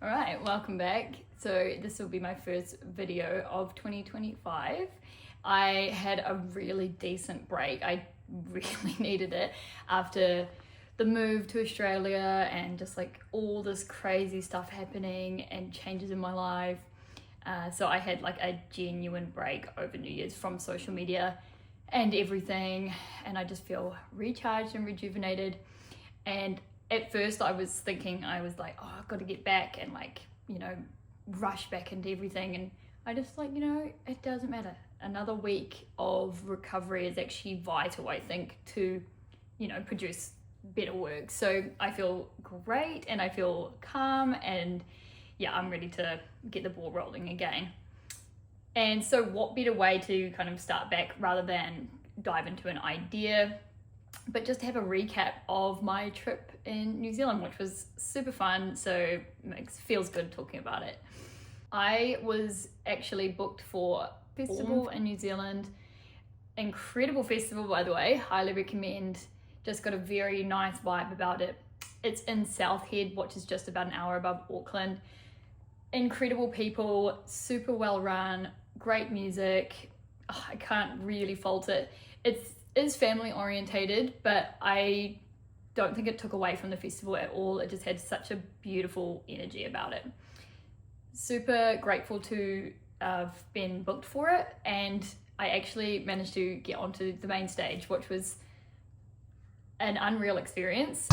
All right, welcome back. So this will be my first video of 2025. I had a really decent break. I really needed it after the move to Australia and just like all this crazy stuff happening and changes in my life. So I had like a genuine break over New Year's from social media and everything, and I just feel recharged and rejuvenated. And at first I was thinking, I was like, oh, I've got to get back and like, rush back into everything. And I just like, it doesn't matter. Another week of recovery is actually vital, I think, to, produce better work. So I feel great and I feel calm, and yeah, I'm ready to get the ball rolling again. And so what better way to kind of start back rather than dive into an idea, but just have a recap of my trip in New Zealand, which was super fun. So it feels good talking about it. I was actually booked for a festival in New Zealand. Incredible festival, by the way. Highly recommend. Just got a very nice vibe about it. It's in South Head, which is just about an hour above Auckland. Incredible people, super well run, great music. Oh, I can't really fault it. It is family orientated, but I don't think it took away from the festival at all. It just had such a beautiful energy about it. Super grateful to have been booked for it, and I actually managed to get onto the main stage, which was an unreal experience.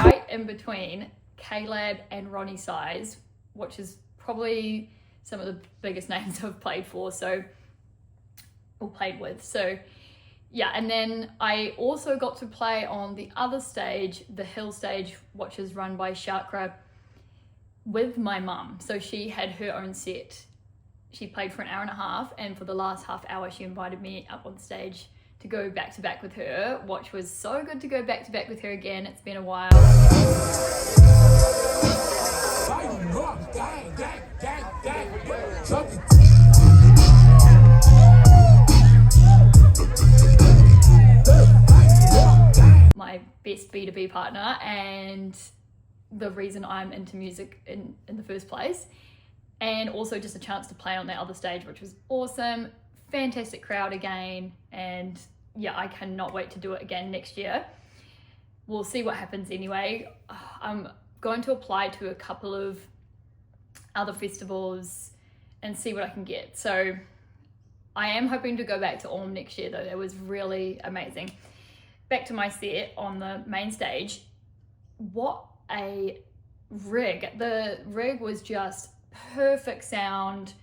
Right in between Caleb and Ronnie Size, which is probably some of the biggest names I've played for, or played with. So yeah, and then I also got to play on the other stage, the hill stage, which is run by Chakra, with my mum. So she had her own set. She played for an hour and a half, and for the last half hour she invited me up on stage to go back to back with her, which was so good to go back to back with her again. It's been a while. My best B2B partner, and the reason I'm into music in the first place, and also just a chance to play on that other stage, which was awesome. Fantastic crowd again, and yeah, I cannot wait to do it again next year. We'll see what happens anyway. I'm going to apply to a couple of other festivals and see what I can get. So I am hoping to go back to Orm next year though. It was really amazing. Back to my set on the main stage. What a rig. The rig was just perfect sound,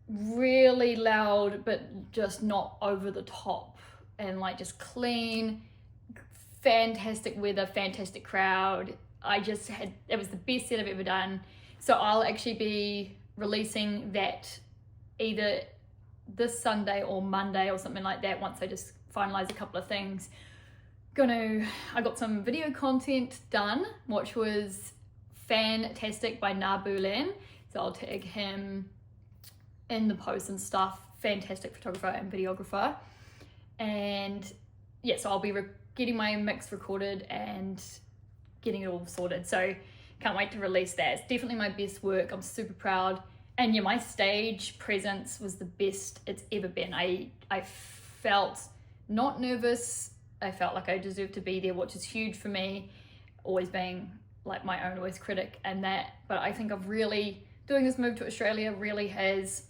really loud, but just not over the top, and like just clean, fantastic weather, fantastic crowd. It was the best set I've ever done. So I'll actually be releasing that either this Sunday or Monday or something like that, once I just finalize a couple of things. I got some video content done, which was fantastic, by Nabulan. So I'll tag him in the posts and stuff. Fantastic photographer and videographer. And yeah, so I'll be getting my mix recorded and getting it all sorted. So can't wait to release that. It's definitely my best work. I'm super proud. And yeah, my stage presence was the best it's ever been. I felt not nervous. I felt like I deserved to be there, which is huge for me, always being like my own worst critic and that. But I think doing this move to Australia really has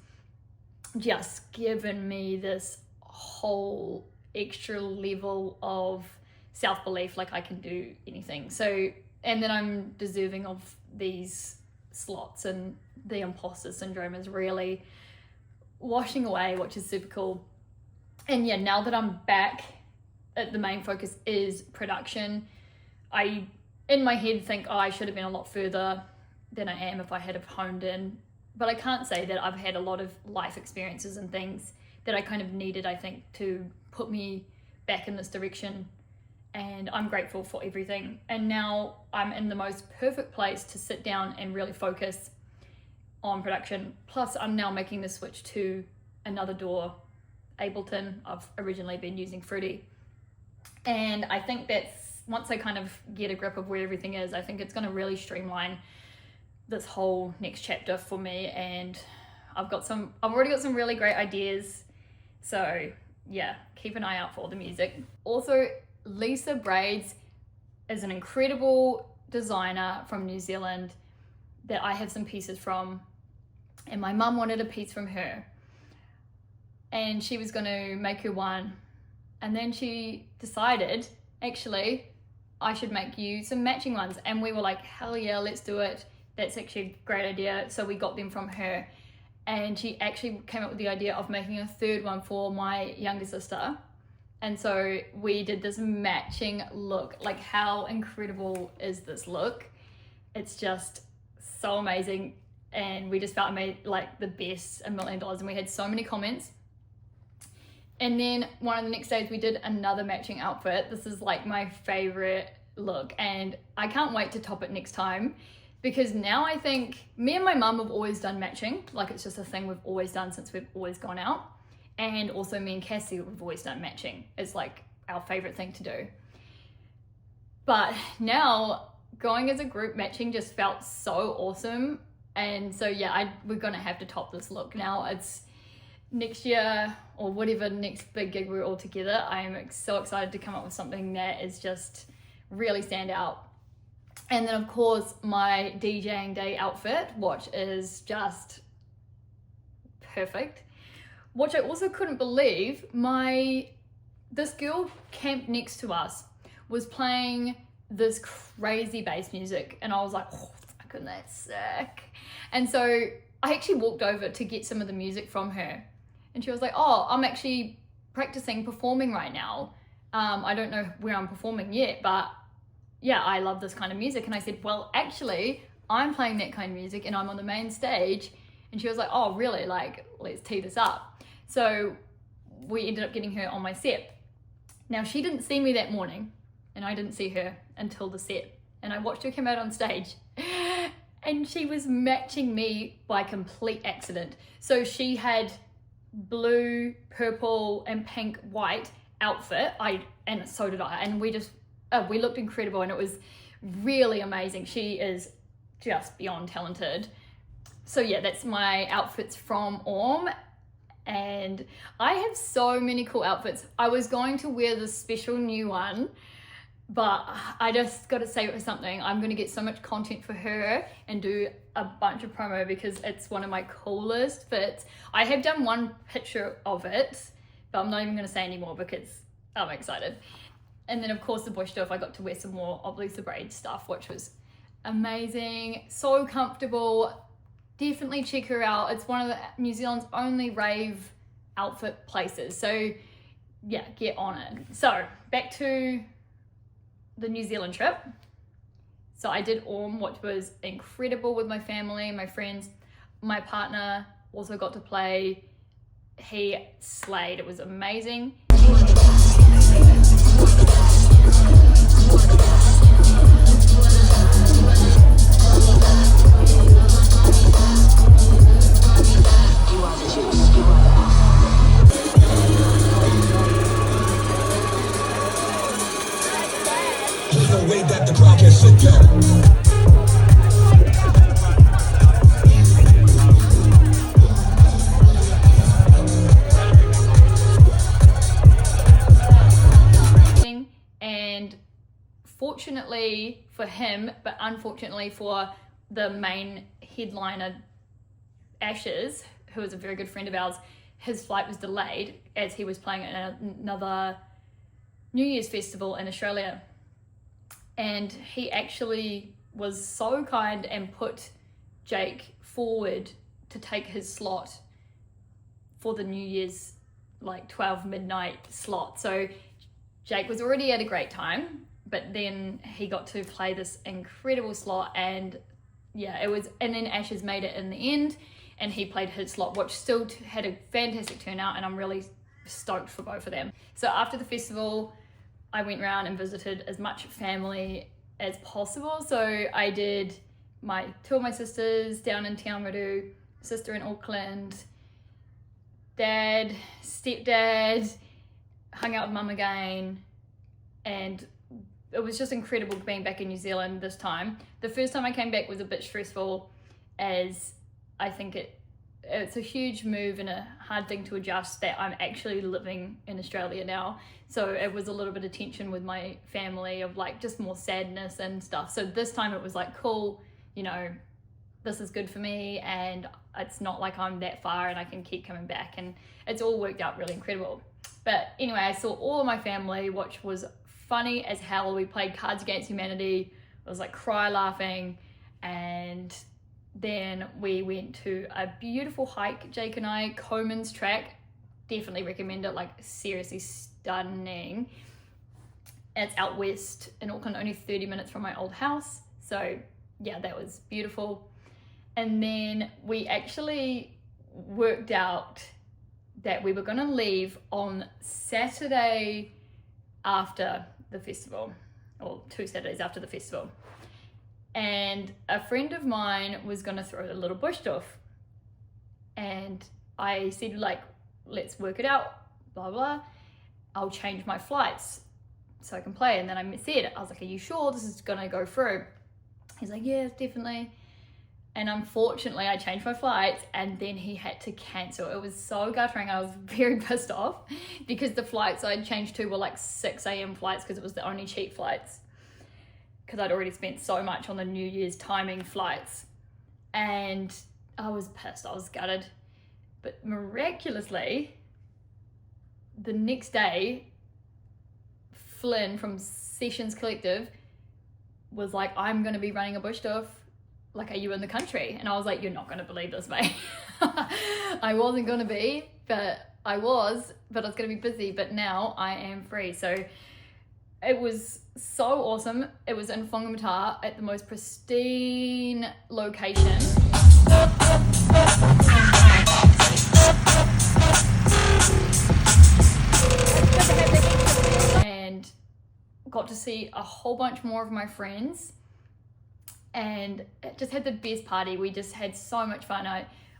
just given me this whole extra level of self-belief, like I can do anything. So, and then I'm deserving of these slots, and the imposter syndrome is really washing away, which is super cool. And yeah, now that I'm back, the main focus is production. I, in my head, think, oh, I should have been a lot further than I am if I had have honed in. But I can't say that. I've had a lot of life experiences and things that I kind of needed, I think, to put me back in this direction. And I'm grateful for everything. And now I'm in the most perfect place to sit down and really focus on production. Plus, I'm now making the switch to another DAW, Ableton. I've originally been using Fortiv. And I think that's, once I kind of get a grip of where everything is, I think it's going to really streamline this whole next chapter for me. And I've already got some really great ideas. So yeah, keep an eye out for all the music. Also, Lisa Braids is an incredible designer from New Zealand that I have some pieces from, and my mum wanted a piece from her, and she was going to make her one, and then she decided, actually, I should make you some matching ones. And we were like, hell yeah, let's do it. That's actually a great idea. So we got them from her, and she actually came up with the idea of making a third one for my younger sister. And so we did this matching look. Like, how incredible is this look? It's just so amazing. And we just felt it made like the best $1 million. And we had so many comments. And then one of the next days we did another matching outfit. This is like my favorite look, and I can't wait to top it next time, because now I think me and my mum have always done matching. Like, it's just a thing we've always done since we've always gone out. And also me and Cassie, we've always done matching. It's like our favorite thing to do. But now going as a group matching just felt so awesome. And so yeah, we're gonna have to top this look now. It's next year or whatever next big gig we're all together. I am so excited to come up with something that is just really stand out. And then of course my DJing day outfit, which is just perfect. Which I also couldn't believe, this girl camped next to us was playing this crazy bass music, and I was like, oh, fucking that's sick. And so I actually walked over to get some of the music from her, and she was like, oh, I'm actually practicing performing right now. I don't know where I'm performing yet, but yeah, I love this kind of music. And I said, well, actually, I'm playing that kind of music and I'm on the main stage. And she was like, oh, really? Like, let's tee this up. So we ended up getting her on my set. Now, she didn't see me that morning, and I didn't see her until the set. And I watched her come out on stage, and she was matching me by complete accident. So she had blue, purple, and pink, white outfit. And so did I. And we looked incredible, and it was really amazing. She is just beyond talented. So yeah, that's my outfits from Orm. And I have so many cool outfits. I was going to wear this special new one, but I just got to say it was something. I'm going to get so much content for her and do a bunch of promo because it's one of my coolest fits. I have done one picture of it, but I'm not even going to say anymore because I'm excited. And then of course the bush stuff, I got to wear some more of Lisa Braid stuff, which was amazing. So comfortable. Definitely check her out. It's one of New Zealand's only rave outfit places. So yeah, get on it. So back to the New Zealand trip. So I did Orm, which was incredible with my family, my friends. My partner also got to play. He slayed. It was amazing. And fortunately for him, but unfortunately for the main headliner, Ashes, who is a very good friend of ours, his flight was delayed as he was playing at another New Year's festival in Australia. And he actually was so kind and put Jake forward to take his slot for the New Year's like 12 midnight slot. So Jake was already at a great time, but then he got to play this incredible slot, and yeah, it was, and then Ashes made it in the end, and he played his slot, which still had a fantastic turnout, and I'm really stoked for both of them. So after the festival, I went around and visited as much family as possible. So I did two of my sisters down in Te Awamutu, sister in Auckland, dad, stepdad, hung out with mum again, and it was just incredible being back in New Zealand this time. The first time I came back was a bit stressful, as I think it's a huge move and a hard thing to adjust that I'm actually living in Australia now. So it was a little bit of tension with my family of like just more sadness and stuff. So this time it was like, cool, you know, this is good for me, and it's not like I'm that far and I can keep coming back, and it's all worked out really incredible. But anyway, I saw all of my family, which was funny as hell. We played Cards Against Humanity. It was like cry laughing, and then we went to a beautiful hike, Jake and I, Coman's Track. Definitely recommend it, like seriously stunning. It's out west in Auckland, only 30 minutes from my old house. So yeah, that was beautiful. And then we actually worked out that we were going to leave on Saturday after the festival, or 2 Saturdays after the festival. And a friend of mine was going to throw a little bush off. And I said, like, let's work it out, blah, blah. I'll change my flights so I can play. And then I said, I was like, are you sure this is going to go through? He's like, yeah, definitely. And unfortunately, I changed my flights, and then he had to cancel. It was so guttering. I was very pissed off because the flights I'd changed to were like 6 a.m. flights, because it was the only cheap flights, because I'd already spent so much on the New Year's timing flights. And I was pissed. I was gutted. But miraculously, the next day, Flynn from Sessions Collective was like, I'm going to be running a bush off. Like, are you in the country? And I was like, you're not going to believe this, mate. I wasn't going to be, but I was going to be busy, but now I am free. So it was so awesome. It was in Whangamata at the most pristine location. And got to see a whole bunch more of my friends, and just had the best party. We just had so much fun.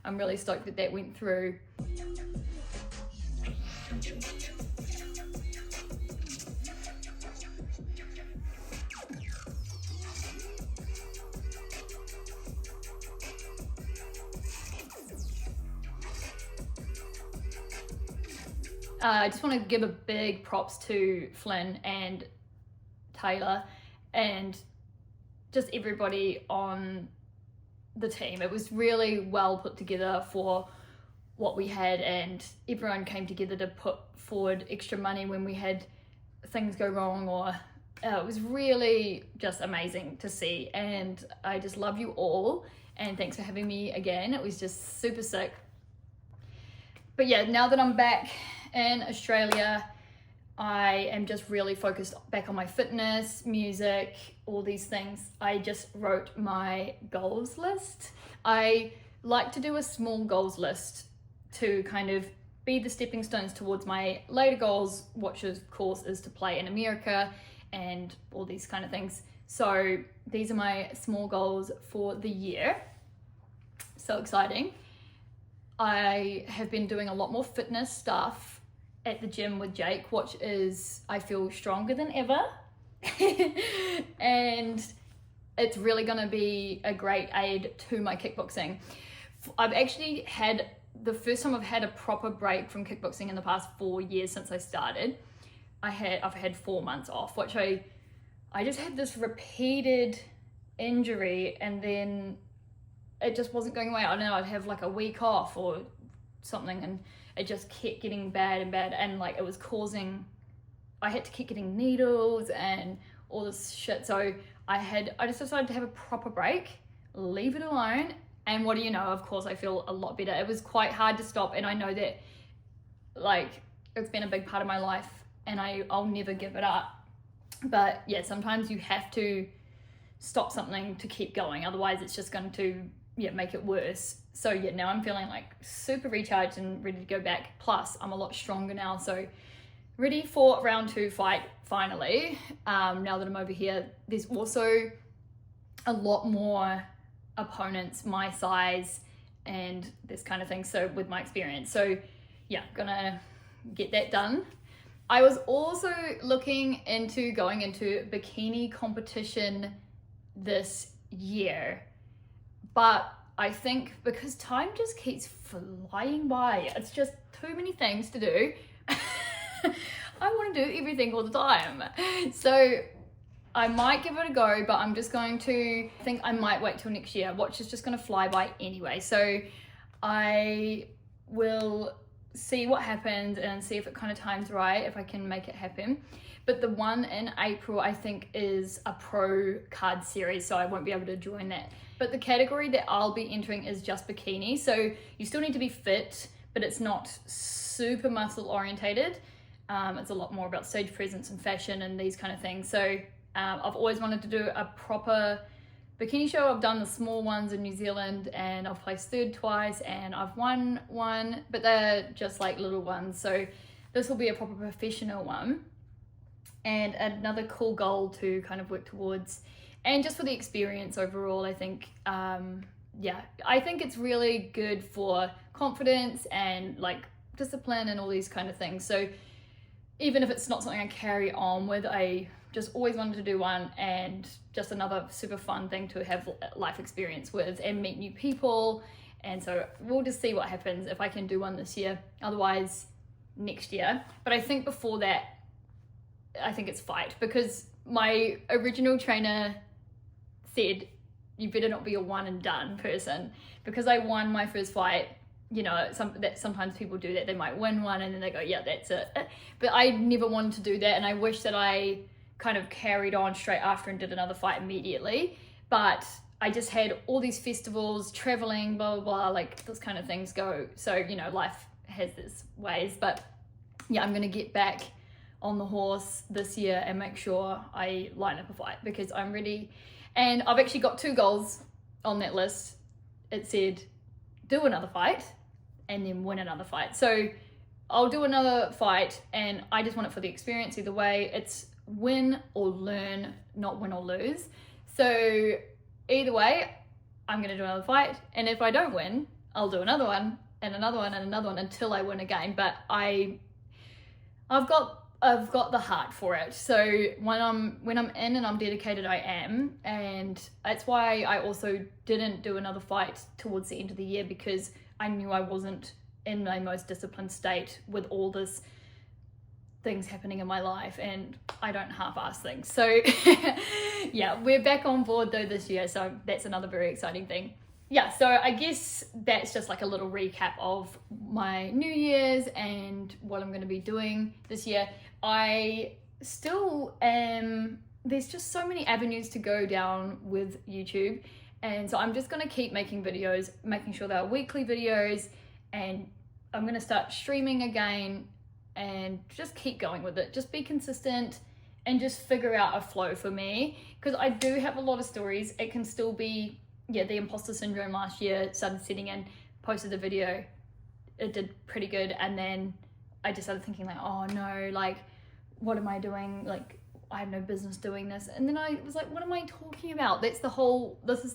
I'm really stoked that went through. I just want to give a big props to Flynn and Taylor and just everybody on the team. It was really well put together for what we had, and everyone came together to put forward extra money when we had things go wrong, or it was really just amazing to see. And I just love you all, and thanks for having me again. It was just super sick. But yeah, now that I'm back in Australia, I am just really focused back on my fitness, music, all these things. I just wrote my goals list. I like to do a small goals list to kind of be the stepping stones towards my later goals, which of course is to play in America and all these kind of things. So these are my small goals for the year. So exciting. I have been doing a lot more fitness stuff at the gym with Jake, which is, I feel stronger than ever. And it's really gonna be a great aid to my kickboxing. I've actually had, the first time I've had a proper break from kickboxing in the past 4 years since I started. I've had 4 months off, which I just had this repeated injury, and then it just wasn't going away. I don't know, I'd have like a week off or something, and it just kept getting bad and bad, and like it was causing, I had to keep getting needles and all this shit. So I just decided to have a proper break, leave it alone, And what do you know, of course I feel a lot better. It was quite hard to stop, and I know that like it's been a big part of my life and I'll never give it up. But yeah, sometimes you have to stop something to keep going, otherwise it's just going to make it worse. So yeah, now I'm feeling like super recharged and ready to go back. Plus I'm a lot stronger now, so ready for round 2 fight finally. Now that I'm over here, there's also a lot more opponents my size and this kind of thing, so with my experience. So yeah, gonna get that done. I was also looking into going into bikini competition this year, but I think because time just keeps flying by, it's just too many things to do. I want to do everything all the time. So I might give it a go, but I'm just going to think I might wait till next year. Watch is just going to fly by anyway. So I will see what happens and see if it kind of times right, if I can make it happen. But the one in April, I think, is a pro card series, so I won't be able to join that. But the category that I'll be entering is just bikini. So you still need to be fit, but it's not super muscle orientated. It's a lot more about stage presence and fashion and these kind of things. So I've always wanted to do a proper bikini show. I've done the small ones in New Zealand and I've placed third twice and I've won one, but they're just like little ones. So this will be a proper professional one, and another cool goal to kind of work towards. And just for the experience overall, I think, I think it's really good for confidence and like discipline and all these kind of things. So even if it's not something I carry on with, I just always wanted to do one, and just another super fun thing to have life experience with and meet new people. And so we'll just see what happens if I can do one this year, otherwise next year. But I think before that, I think it's fight, because my original trainer said you better not be a one and done person, because I won my first fight. You know, sometimes people do that. They might win one and then they go, yeah, that's it. But I never wanted to do that, and I wish that I kind of carried on straight after and did another fight immediately. But I just had all these festivals, traveling, blah, blah, blah, like those kind of things go. So, you know, life has its ways. But yeah, I'm going to get back on the horse this year and make sure I line up a fight, because I'm ready. And I've actually got 2 goals on that list. It said do another fight and then win another fight. So I'll do another fight, and I just want it for the experience. Either way, it's win or learn, not win or lose. So either way, I'm going to do another fight, and if I don't win, I'll do another one and another one and another one until I win again. But I've got the heart for it. So when I'm in and I'm dedicated, I am. And that's why I also didn't do another fight towards the end of the year, because I knew I wasn't in my most disciplined state with all this things happening in my life, and I don't half-ass things. So yeah, we're back on board though this year, so that's another very exciting thing. Yeah, so I guess that's just like a little recap of my New Year's and what I'm going to be doing this year. I still am, there's just so many avenues to go down with YouTube, and so I'm just going to keep making videos, making sure they're weekly videos, and I'm going to start streaming again and just keep going with it. Just be consistent and just figure out a flow for me, because I do have a lot of stories. It can still be, yeah, the imposter syndrome last year started setting in, posted the video, it did pretty good, and then I just started thinking like, oh no, like what am I doing? Like I have no business doing this. And then I was like, what am I talking about? This is the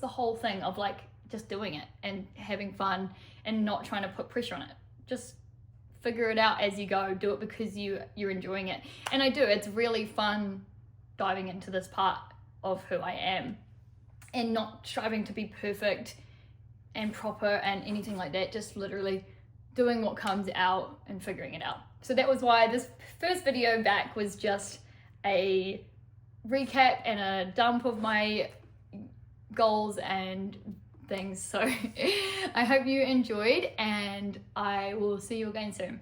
whole thing of like just doing it and having fun and not trying to put pressure on it. Just figure it out as you go. Do it because you're enjoying it. And I do. It's really fun diving into this part of who I am and not striving to be perfect and proper and anything like that. Just literally doing what comes out and figuring it out. So that was why this first video back was just a recap and a dump of my goals and things. So I hope you enjoyed, and I will see you again soon.